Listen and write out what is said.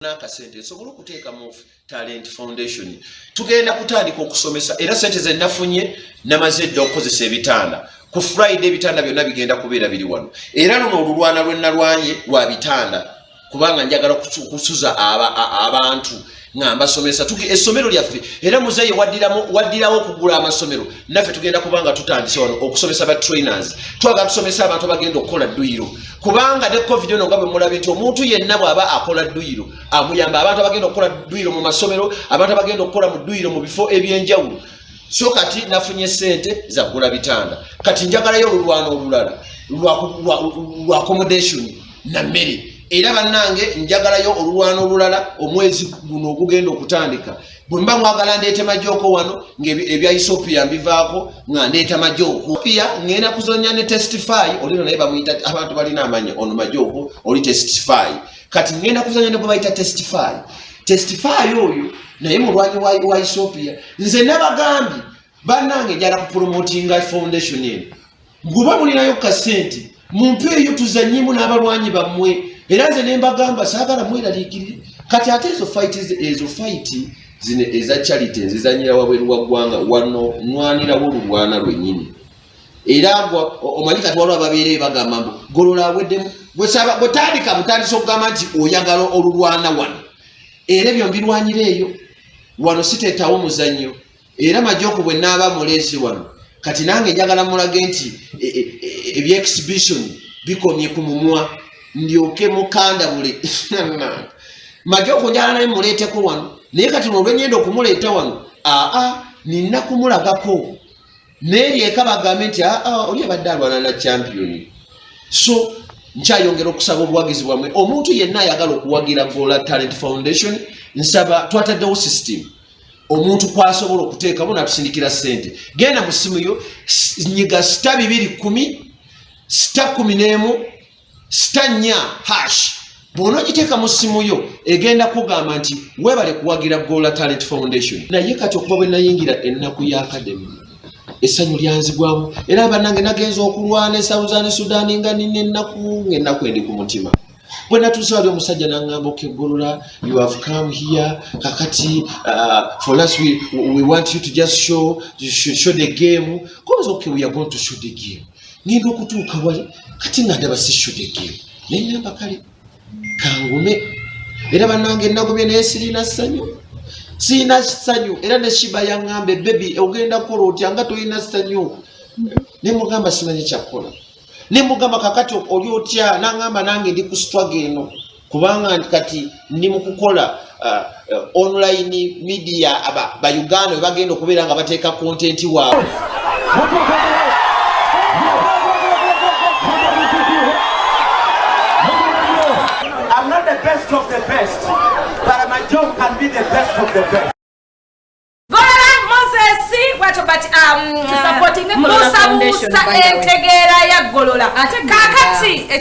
Nakasente sobola okuteeka mu Talent Foundation tugenda kutandika okusomesa era sente ze nafunye namaze dda okukozesa ebitanda ku Friday ebitanda byonna bigenda kubeera biri wano era luno olulwana lwennalwanye lwa bitanda kubanga njagala kusuza abantu ngamba somesa essomero lyaffe era muzeeyi waddirawo okugula amasomero naffe tugenda kubanga tutandise wano okusomesa ba trainers twagala tusomesa abantu abagenda okukola dduyiro kubanga ne covid ono nga bwe mulabye nti omuntu yenna bw'aba akola dduyiro amuyamba abantu abagenda okukola dduyiro mu masomero abantu abagenda okukola mu dduyiro mu bifo ebyenjawulo so kati nafunye sente za kugula bitanda kati njagalayo olulwana olulala lwa accommodation na mmere era bannange njagalayo olulwana olulala omwezi guno ogugenda okutandika bwe mba mwagala ndeete majoko wano ebya Ethiopia mbivaako nga ndeeta majoko pia ngenda kuzonya ne testify olino naye bamuyita abantu balina amanya ono majoko oli testify kati ngenda kuzonya ne bwe bayita testify oyo naye mulwanyi wa Ethiopia nze nabagambye bannange njala kupromotinga foundation eno nguba mulinayo kasente mumpeeyo tuzanyimu n'abalwanyi bammwe era nze nembagamba saagala mweraliikirire kati ate ezo fight zino eza charity nzizanyira wabweru wa ggwanga wano nwanirawo olulwana lwennyini era omanyi kati waliwo ababeere bagamba mbu golola aweddemu bwetandika butandisa okugamba nti oyagala olulwana wano era ebyo mbirwanyira eyo wano siteetawo muzannyo era majoko bwe naaba muleesi wano kati nange njagala mulage nti ebya exhibition bikomye ku mumwa ndyoke mukandabule majoko njala naye muleeteko wano naye kati olwenyenda okumuleeta wano nina kumulagako neeryeka bagambe nti oli abadde alwana na champion so nkyayongera okusaba obuwagizi bwammwe omuntu yenna ayagala okuwagira Gola Talent Foundation nsaba twataddewo system omuntu kwasobola okuteekamu natusindikira sente genda mu simu yo nyiga *210 *11 *4# bw'onoogiteeka mu simu yo egenda kugamba nti weebale kuwagira Gola Talent Foundation naye kati okuba bwe nayingira ennaku ya academy essanyu lyanzigwamu era bannange nagenza okulwana esawuzani Sudan nga nina ennaku endi ku mutima bwe natuuse wali omusajja n'aŋŋamba okegolola you have come here kakati for us we want you to just show the game cause okay we are going to show the game ngenda okutuuka wali kati nga ndaba si show the game neŋŋamba kale kangume era bannange ennagumye naye sirina ssanyu era ne Shiba yaŋŋambe bebi ogenda kukola otya nga tolina ssanyu ne mugamba simanyi kyakkola ne mugamba kakati oli otya n'aŋŋamba nange ndi ku struggle eno kubanga kati ndi mu kukola online media ba Uganda we bagenda okubeera nga bateeka content waabwe I'm not the best of the best, but my job can be the best of the best. Supporting the Gola Foundation. Musa Entegera ya Golola. Kakati